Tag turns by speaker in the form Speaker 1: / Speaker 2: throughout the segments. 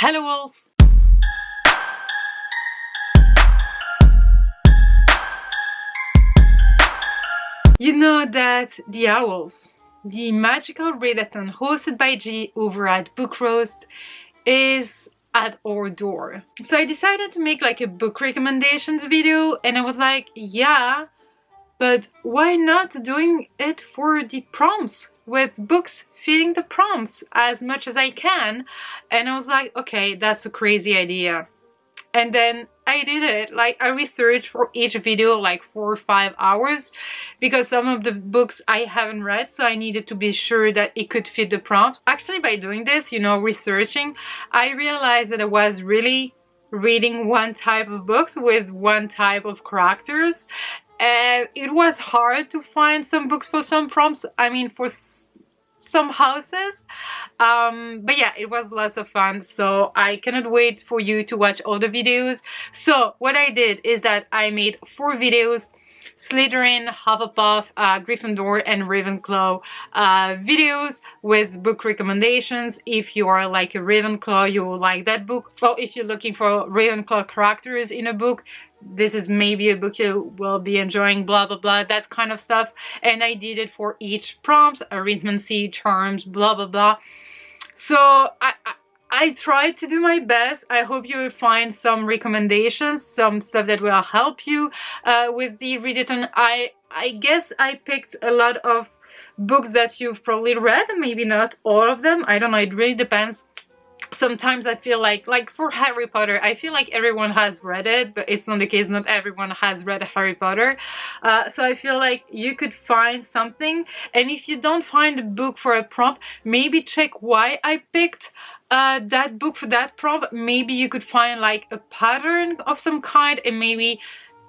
Speaker 1: Hello OWLs! You know that the OWLs, the Magical Readathon hosted by G over at Book Roast, is at our door. So I decided to make like a book recommendations video, and I was like, yeah, but why not doing it for the prompts, with books fitting the prompts as much as I can? And I was like, okay, that's a crazy idea. And then I did it. Like, I researched for each video like 4 or 5 hours, because some of the books I haven't read, so I needed to be sure that it could fit the prompt. Actually, by doing this, you know, researching, I realized that I was really reading one type of books with one type of characters, and it was hard to find some books for some prompts. I mean, for some houses, but yeah, it was lots of fun, so I cannot wait for you to watch all the videos. So what I did is that I made 4 videos: Slytherin, Hufflepuff, Gryffindor and Ravenclaw videos with book recommendations. If you are like a Ravenclaw, you will like that book. Or if you're looking for Ravenclaw characters in a book, this is maybe a book you will be enjoying, blah blah blah, that kind of stuff. And I did it for each prompt: arithmancy, charms, blah blah blah. So I tried to do my best. I hope you will find some recommendations, some stuff that will help you with the readathon. I guess I picked a lot of books that you've probably read, maybe not all of them, I don't know, it really depends. Sometimes I feel like for Harry Potter, I feel like everyone has read it, but it's not the case. Not everyone has read Harry Potter. So I feel like you could find something. And if you don't find a book for a prompt, maybe check why I picked that book for that prompt. Maybe you could find like a pattern of some kind, and maybe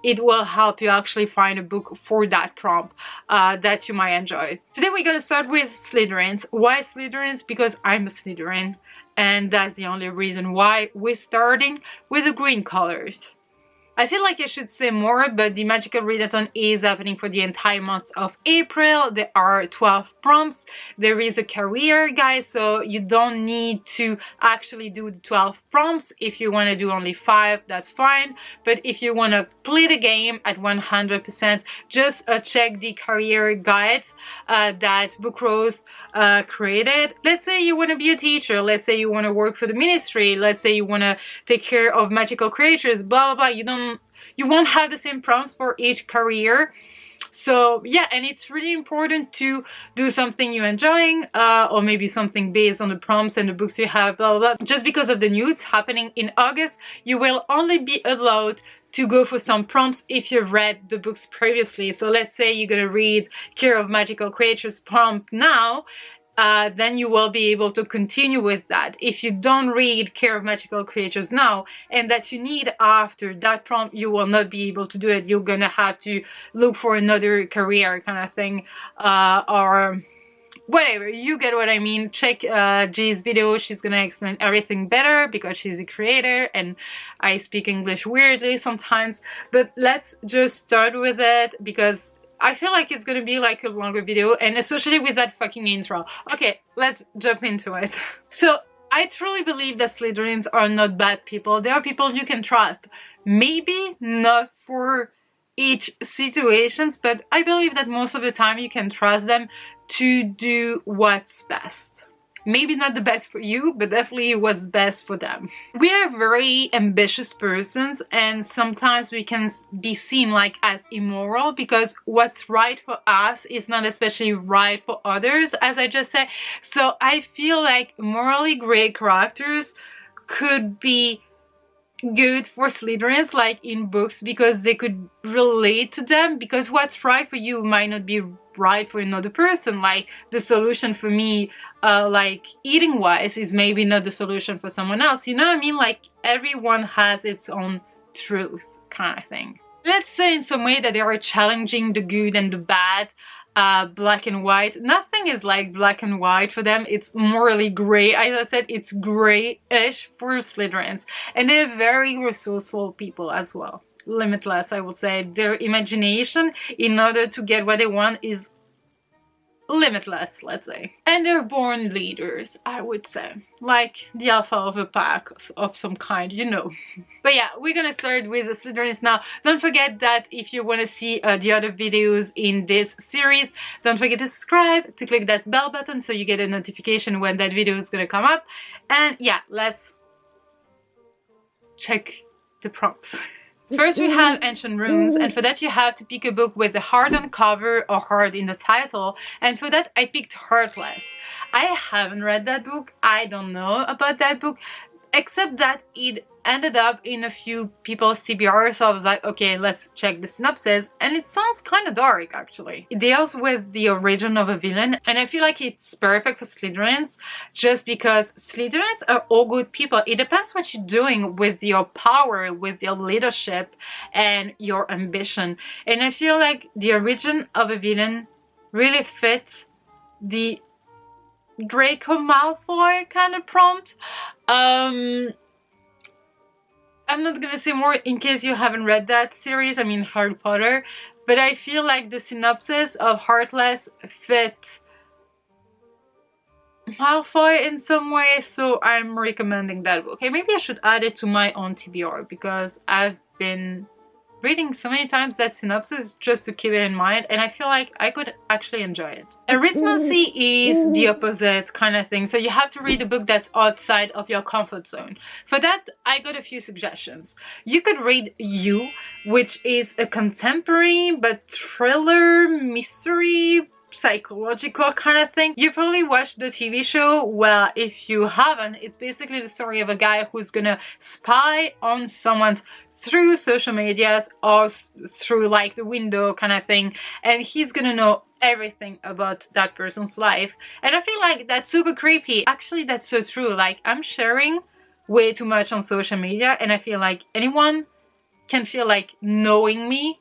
Speaker 1: it will help you actually find a book for that prompt that you might enjoy. Today we're gonna start with Slytherins. Why Slytherins? Because I'm a Slytherin, and that's the only reason why we're starting with the green colors. I feel like I should say more, but the Magical Readathon is happening for the entire month of April. There are 12 prompts. There is a career guide, so you don't need to actually do the 12 prompts. If you want to do only 5, that's fine. But if you want to play the game at 100%, just check the career guides that Book Roast created. Let's say you want to be a teacher. Let's say you want to work for the ministry. Let's say you want to take care of magical creatures, blah blah blah. You won't have the same prompts for each career. So yeah, and it's really important to do something you're enjoying, or maybe something based on the prompts and the books you have, blah blah blah. Just because of the NEWTs happening in August, you will only be allowed to go for some prompts if you've read the books previously. So let's say you're gonna read Care of Magical Creatures prompt now, then you will be able to continue with that. If you don't read Care of Magical Creatures now, and that you need after that prompt, you will not be able to do it. You're gonna have to look for another career kind of thing, or whatever. You get what I mean. Check G's video. She's gonna explain everything better, because she's a creator and I speak English weirdly sometimes. But let's just start with it, because I feel like it's gonna be like a longer video, and especially with that fucking intro. Okay, let's jump into it. So I truly believe that Slytherins are not bad people. They are people you can trust. Maybe not for each situations, but I believe that most of the time you can trust them to do what's best. Maybe not the best for you, but definitely what's best for them. We are very ambitious persons, and sometimes we can be seen like as immoral, because what's right for us is not especially right for others, as I just said. So I feel like morally gray characters could be good for Slytherins, like in books, because they could relate to them, because what's right for you might not be right for another person. Like the solution for me, like eating wise, is maybe not the solution for someone else. You know what I mean? Like everyone has its own truth kind of thing. Let's say in some way that they are challenging the good and the bad, black and white. Nothing is like black and white for them. It's morally gray. As I said, it's grayish for Slytherins, and they're very resourceful people as well. Limitless, I would say. Their imagination in order to get what they want is limitless, let's say. And they're born leaders, I would say. Like the alpha of a pack of some kind, you know. But yeah, we're gonna start with the Slytherins now. Don't forget that if you want to see the other videos in this series, don't forget to subscribe, to click that bell button so you get a notification when that video is gonna come up. And yeah, let's check the prompts. First we have Ancient Runes, and for that you have to pick a book with the heart on cover or heart in the title, and for that I picked Heartless. I haven't read that book, I don't know about that book, except that it ended up in a few people's TBR, so I was like, okay, let's check the synopsis, and it sounds kind of dark actually. It deals with the origin of a villain, and I feel like it's perfect for Slytherins, just because Slytherins are all good people. It depends what you're doing with your power, with your leadership, and your ambition, and I feel like the origin of a villain really fits the Draco Malfoy kind of prompt. I'm not gonna say more in case you haven't read that series, I mean Harry Potter, but I feel like the synopsis of Heartless fits Malfoy in some way, so I'm recommending that book. Okay, maybe I should add it to my own TBR, because I've been reading so many times that synopsis just to keep it in mind, and I feel like I could actually enjoy it. Arithmancy is the opposite kind of thing, so you have to read a book that's outside of your comfort zone. For that, I got a few suggestions. You could read You, which is a contemporary but thriller, mystery, psychological kind of thing. You probably watched the TV show. Well, if you haven't, it's basically the story of a guy who's gonna spy on someone's through social medias or through like the window kind of thing, and he's gonna know everything about that person's life. And I feel like that's super creepy. Actually, that's so true. Like, I'm sharing way too much on social media, and I feel like anyone can feel like knowing me,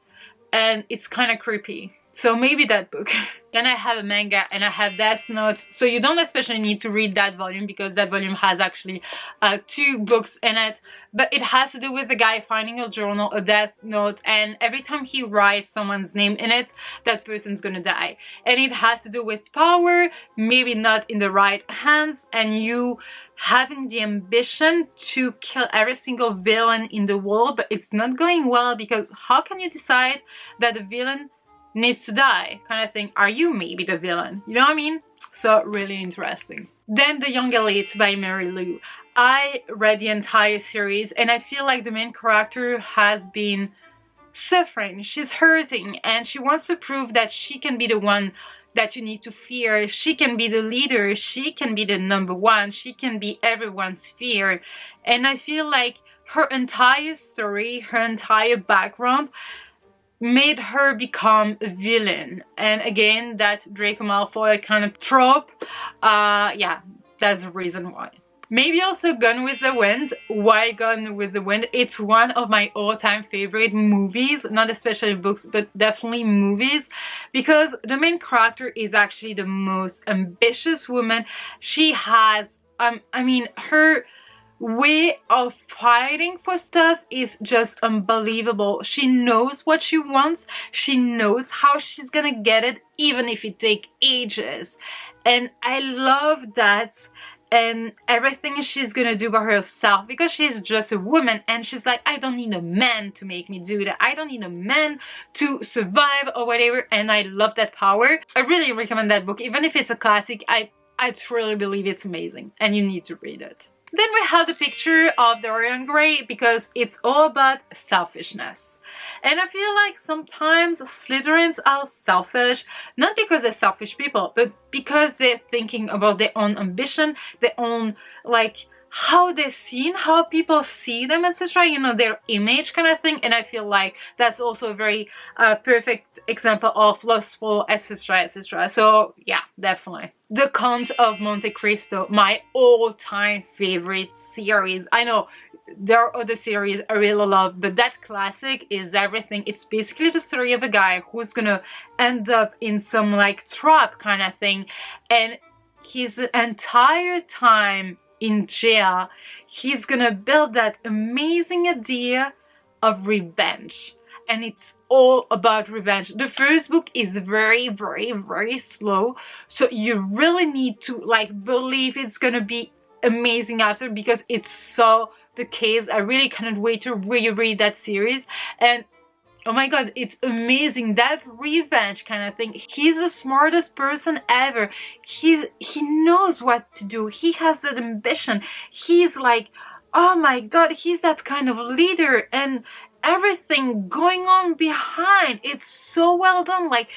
Speaker 1: and it's kind of creepy. So maybe that book. Then I have a manga and I have Death Note. So you don't especially need to read that volume, because that volume has actually 2 books in it. But it has to do with a guy finding a journal, a death note, and every time he writes someone's name in it, that person's gonna die. And it has to do with power, maybe not in the right hands, and you having the ambition to kill every single villain in the world, but it's not going well, because how can you decide that the villain needs to die kind of thing? Are you maybe the villain? You know what I mean? So really interesting. Then The Young Elite by Mary Lou. I read the entire series, and I feel like the main character has been suffering. She's hurting, and she wants to prove that she can be the one that you need to fear. She can be the leader. She can be the number one. She can be everyone's fear. And I feel like her entire story, her entire background made her become a villain. And again, that Draco Malfoy kind of trope, yeah, that's the reason why. Maybe also Gone with the Wind. Why Gone with the Wind? It's one of my all-time favorite movies, not especially books, but definitely movies, because the main character is actually the most ambitious woman. She has, I mean, her way of fighting for stuff is just unbelievable. She knows what she wants. She knows how she's gonna get it, even if it takes ages. And I love that. And everything she's gonna do by herself, because she's just a woman, and she's like, I don't need a man to make me do that. I don't need a man to survive or whatever. And I love that power. I really recommend that book. Even if it's a classic, I truly believe it's amazing, and you need to read it. Then we have the picture of Dorian Gray, because it's all about selfishness. And I feel like sometimes Slytherins are selfish, not because they're selfish people, but because they're thinking about their own ambition, their own, like, how they're seen, how people see them, etc. You know, their image kind of thing. And I feel like that's also a very perfect example of lustful, etc, etc. So yeah, definitely. The Count of Monte Cristo, my all-time favorite series. I know there are other series I really love, but that classic is everything. It's basically the story of a guy who's gonna end up in some like trap kind of thing, and his entire time in jail, he's gonna build that amazing idea of revenge. and it's all about revenge. The first book is very, very, very slow, so you really need to like believe it's gonna be amazing after, because it's so the case. I really cannot wait to reread that series, and oh my god, it's amazing, that revenge kind of thing. He's the smartest person ever. He knows what to do. He has that ambition. He's like, oh my god, he's that kind of leader, and everything going on behind. It's so well done. Like,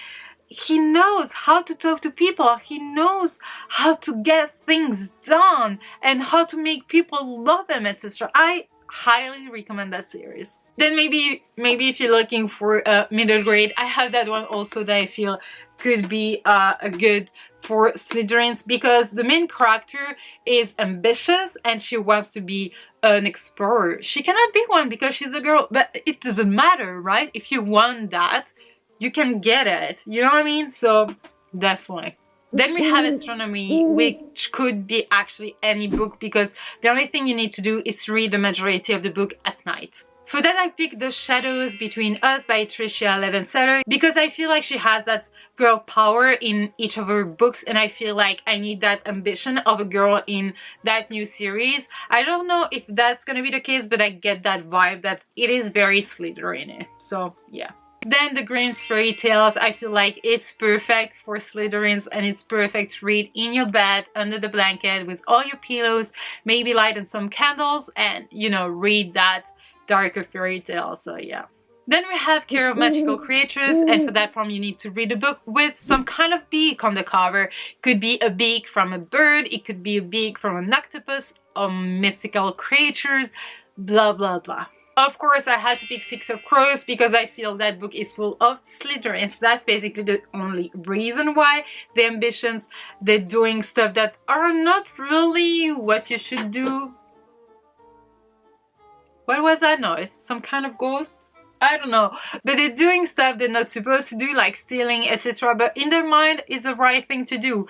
Speaker 1: he knows how to talk to people. He knows how to get things done and how to make people love him, etc. I highly recommend that series. Then maybe if you're looking for a middle grade, I have that one also that I feel could be a good for Slytherins, because the main character is ambitious and she wants to be an explorer. She cannot be one because she's a girl, but it doesn't matter, right? If you want that, you can get it, you know what I mean? So definitely. Then we have astronomy, which could be actually any book, because the only thing you need to do is read the majority of the book at night. For that, I picked The Shadows Between Us by Tricia Levensetter, because I feel like she has that girl power in each of her books, and I feel like I need that ambition of a girl in that new series. I don't know if that's gonna be the case, but I get that vibe that it is very Slytherin. So yeah. Then the Grimm's fairy tales, I feel like it's perfect for Slytherins, and it's perfect to read in your bed, under the blanket, with all your pillows, maybe light on some candles, and, you know, read that darker fairy tale. So yeah. Then we have Care of Magical Creatures, and for that one you need to read a book with some kind of beak on the cover. It could be a beak from a bird, it could be a beak from an octopus, or mythical creatures, blah blah blah. Of course, I had to pick Six of Crows because I feel that book is full of Slytherins. That's basically the only reason why. The ambitions, they're doing stuff that are not really what you should do. What was that noise? Some kind of ghost? I don't know. But they're doing stuff they're not supposed to do, like stealing, etc. But in their mind, it's the right thing to do.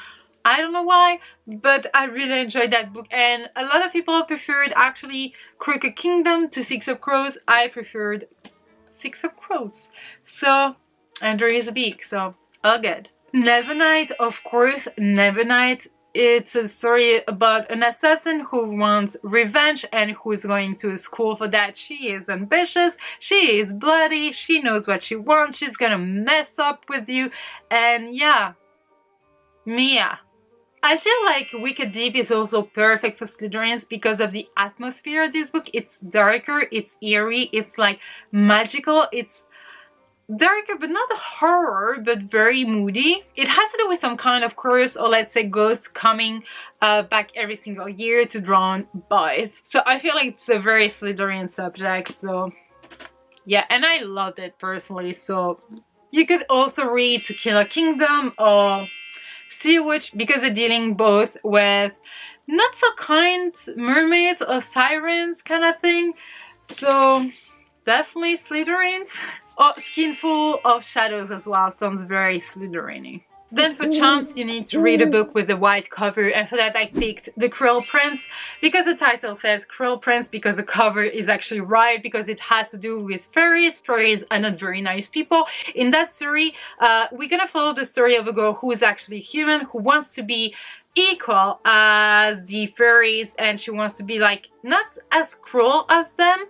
Speaker 1: I don't know why, but I really enjoyed that book, and a lot of people preferred actually Crooked Kingdom to Six of Crows. I preferred Six of Crows. So, and there is a beak, so all good. Nevernight, of course, Nevernight. It's a story about an assassin who wants revenge and who's going to school for that. She is ambitious, she is bloody, she knows what she wants, she's gonna mess up with you, and yeah, Mia. I feel like Wicked Deep is also perfect for Slytherins because of the atmosphere of this book. It's darker, it's eerie, it's like magical, it's darker but not horror, but very moody. It has to do with some kind of curse, or let's say ghosts coming back every single year to drown boys. So I feel like it's a very Slytherin subject, so yeah, and I loved it personally. So you could also read To Kill a Kingdom or Sea Witch, because they're dealing both with not so kind mermaids or sirens kind of thing. So definitely Slytherins. Or Skinful of Shadows as well, sounds very Slytherin-y. Then for charms, you need to read a book with a white cover, and for that I picked The Krill Prince, because the title says Krill Prince, because the cover is actually right, because it has to do with fairies. Fairies are not very nice people. In that story, we're gonna follow the story of a girl who is actually human, who wants to be equal as the fairies, and she wants to be like, not as cruel as them,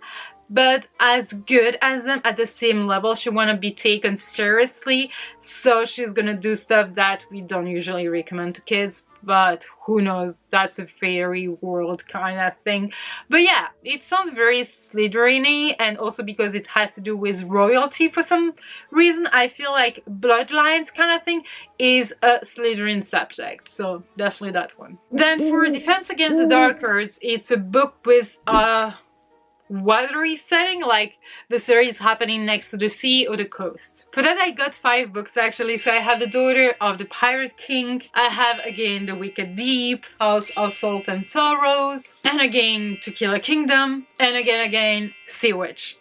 Speaker 1: but as good as them at the same level. She want to be taken seriously, so she's gonna do stuff that we don't usually recommend to kids, but who knows, that's a fairy world kind of thing. But yeah, it sounds very Slytherin-y, and also because it has to do with royalty for some reason, I feel like bloodlines kind of thing is a Slytherin subject, so definitely that one. Then for Defense Against the Dark Arts, it's a book with watery setting, like the series happening next to the sea or the coast. For that I got 5 books actually. So I have The Daughter of the Pirate King, I have again The Wicked Deep, House of Salt and Sorrows, and again To Kill a Kingdom, and again Sea Witch.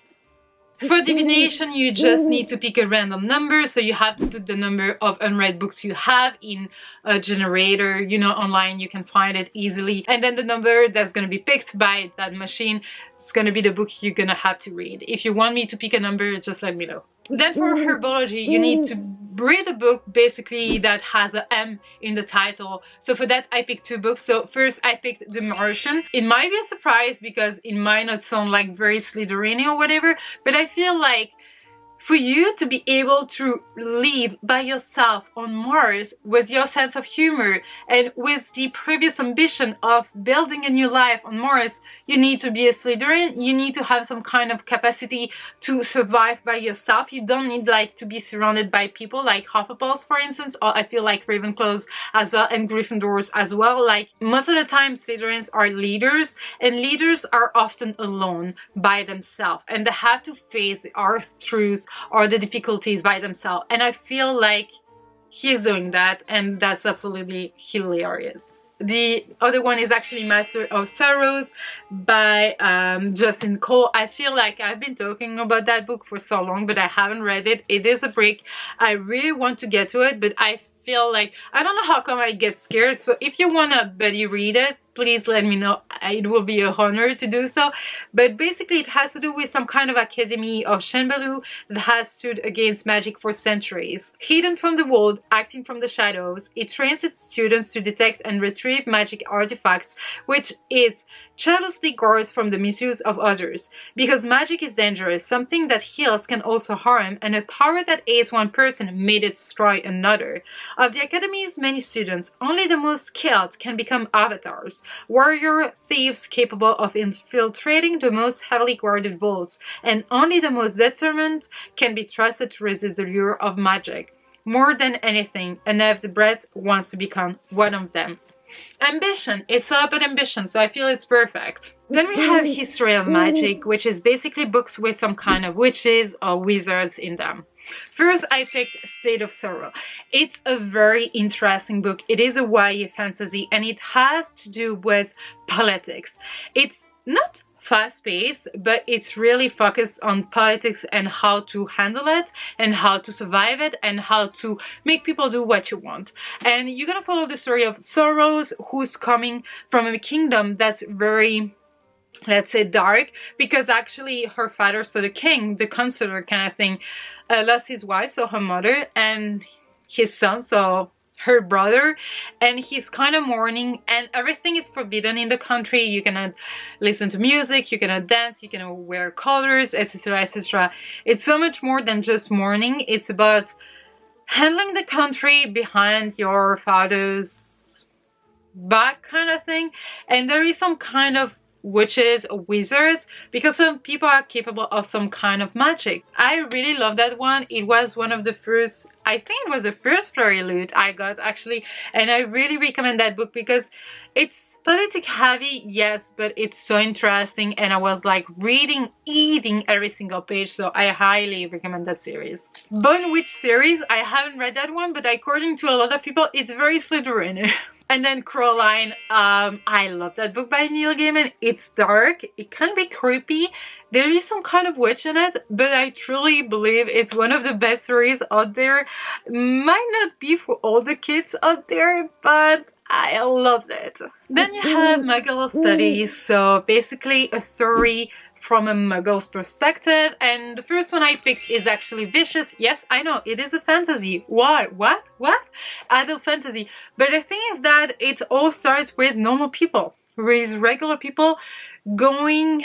Speaker 1: For divination, you just need to pick a random number, so you have to put the number of unread books you have in a generator. You know, online you can find it easily, and then the number that's going to be picked by that machine is going to be the book you're going to have to read. If you want me to pick a number, just let me know. Then for herbology, you need to read a book basically that has a M in the title. So for that I picked 2 books. So first I picked The Martian. It might be a surprise because it might not sound like very Slytherin or whatever, but I feel like for you to be able to live by yourself on Mars with your sense of humor and with the previous ambition of building a new life on Mars, you need to be a Slytherin. You need to have some kind of capacity to survive by yourself. You don't need like to be surrounded by people like Hufflepuffs, for instance, or I feel like Ravenclaws as well, and Gryffindors as well. Like most of the time Slytherins are leaders, and leaders are often alone by themselves, and they have to face the hard truths or the difficulties by themselves, and I feel like he's doing that, and that's absolutely hilarious. The other one is actually Master of Sorrows by Justin Cole. I feel like I've been talking about that book for so long, but I haven't read it. It is a break. I really want to get to it, but I feel like I don't know how come I get scared. So if you wanna buddy read it, please let me know. It will be an honor to do so. But basically it has to do with some kind of academy of Shenbalu that has stood against magic for centuries. Hidden from the world, acting from the shadows, it trains its students to detect and retrieve magic artifacts, which it jealously guards from the misuse of others. Because magic is dangerous, something that heals can also harm, and a power that aids one person may destroy another. Of the academy's many students, only the most skilled can become avatars. Warrior thieves capable of infiltrating the most heavily guarded vaults, and only the most determined can be trusted to resist the lure of magic. More than anything, Annette the Breath wants to become one of them. Ambition. It's all about ambition, so I feel it's perfect. Then we have History of Magic, which is basically books with some kind of witches or wizards in them. First, I picked State of Sorrow. It's a very interesting book. It is a YA fantasy, and it has to do with politics. It's not fast-paced, but it's really focused on politics and how to handle it and how to survive it and how to make people do what you want. And you're gonna follow the story of Sorrows, who's coming from a kingdom that's very, let's say, dark, because actually her father, so the king, the counselor kind of thing, lost his wife, so her mother, and his son, so her brother, and he's kind of mourning, and everything is forbidden in the country. You cannot listen to music, you cannot dance, you cannot wear colors, etc, etc. It's so much more than just mourning. It's about handling the country behind your father's back kind of thing, and there is some kind of witches or wizards, because some people are capable of some kind of magic. I really love that one. It was one of the first, I think it was the first Flurry Loot I got actually, and I really recommend that book because it's politic heavy, yes, but it's so interesting, and I was like eating every single page, so I highly recommend that series. Bone Witch series, I haven't read that one, but according to a lot of people, it's very Slytherin. And then Coraline, I love that book by Neil Gaiman. It's dark, it can be creepy, there is some kind of witch in it, but I truly believe it's one of the best stories out there. Might not be for all the kids out there, but I loved it. Then you have Muggle Studies, so basically a story from a Muggle's perspective, and the first one I picked is actually Vicious. Yes, I know, it is a fantasy. Why? What? Adult fantasy. But the thing is that it all starts with normal people, with regular people going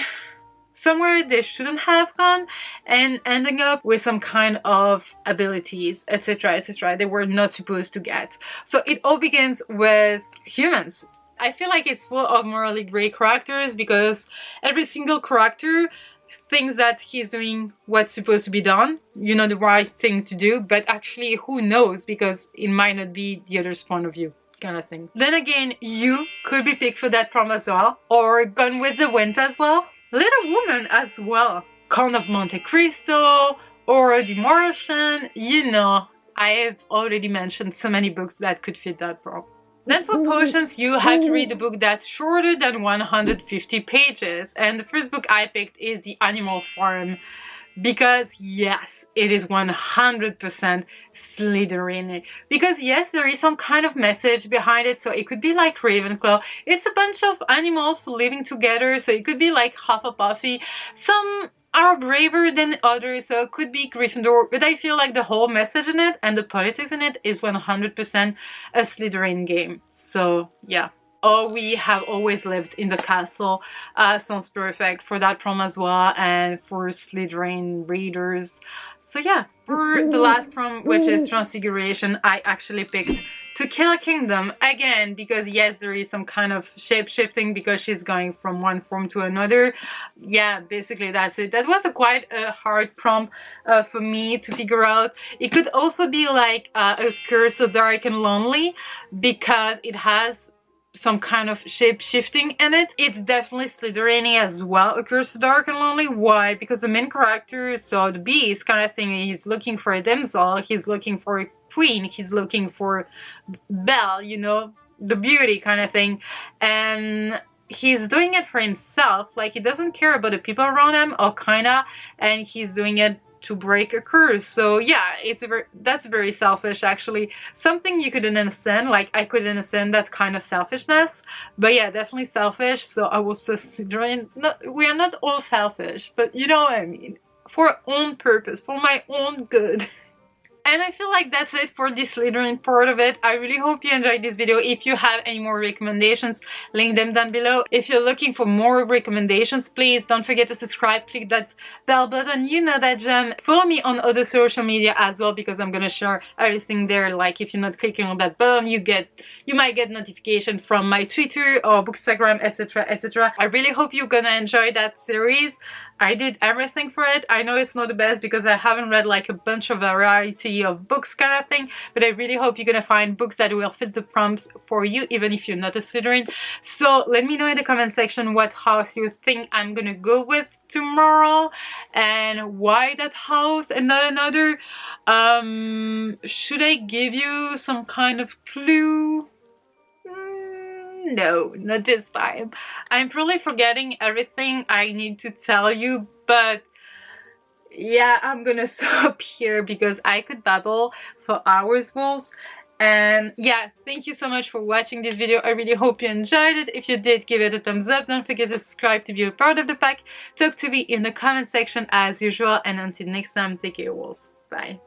Speaker 1: somewhere they shouldn't have gone and ending up with some kind of abilities, etc, etc, they were not supposed to get. So it all begins with humans. I feel like it's full of morally gray characters because every single character thinks that he's doing what's supposed to be done, you know, the right thing to do, but actually who knows, because it might not be the other's point of view kind of thing. Then again, you could be picked for that prom as well, or Gone with the Wind as well, Little Woman as well, Count of Monte Cristo, or The Martian. You know, I have already mentioned so many books that could fit that prom. Then for potions, you have to read a book that's shorter than 150 pages. And the first book I picked is The Animal Farm because yes, it is 100% Slytherin. Because yes, there is some kind of message behind it, so it could be like Ravenclaw. It's a bunch of animals living together, so it could be like Hufflepuffy. Some are braver than others, so it could be Gryffindor, but I feel like the whole message in it and the politics in it is 100% a Slytherin game. So yeah. Oh, we have always lived in the castle sounds perfect for that prom as well, and for Slytherin readers. So yeah, for the last prom, which is Transfiguration, I actually picked To Kill a Kingdom again, because yes, there is some kind of shape-shifting because she's going from one form to another. Yeah, basically that's it. That was quite a hard prompt for me to figure out. It could also be like a Curse so Dark and Lonely, because it has some kind of shape-shifting in it. It's definitely Slytherin as well, A Curse so Dark and Lonely. Why? Because the main character, so the beast kind of thing, he's looking for a damsel, he's looking for a queen, he's looking for Belle, you know, the beauty kind of thing, and he's doing it for himself. Like, he doesn't care about the people around him, or kinda, and he's doing it to break a curse. So yeah, that's very selfish actually. Something you couldn't understand, like I could understand that kind of selfishness, but yeah, definitely selfish. So I was considering, we are not all selfish, but you know what I mean, for our own purpose, for my own good. And I feel like that's it for this Slytherin part of it. I really hope you enjoyed this video. If you have any more recommendations, link them down below. If you're looking for more recommendations, please don't forget to subscribe, click that bell button, you know that gem. Follow me on other social media as well, because I'm gonna share everything there. Like, if you're not clicking on that button, you might get notification from my Twitter or Bookstagram, etc, etc. I really hope you're gonna enjoy that series. I did everything for it. I know it's not the best because I haven't read like a bunch of variety of books kind of thing, but I really hope you're gonna find books that will fit the prompts for you, even if you're not a Slytherin. So let me know in the comment section what house you think I'm gonna go with tomorrow, and why that house and not another. Should I give you some kind of clue? No, not this time. I'm probably forgetting everything I need to tell you, but yeah, I'm gonna stop here because I could babble for hours, wolves. And yeah, thank you so much for watching this video. I really hope you enjoyed it. If you did, give it a thumbs up. Don't forget to subscribe to be a part of the pack. Talk to me in the comment section as usual, and until next time, take care, wolves. Bye.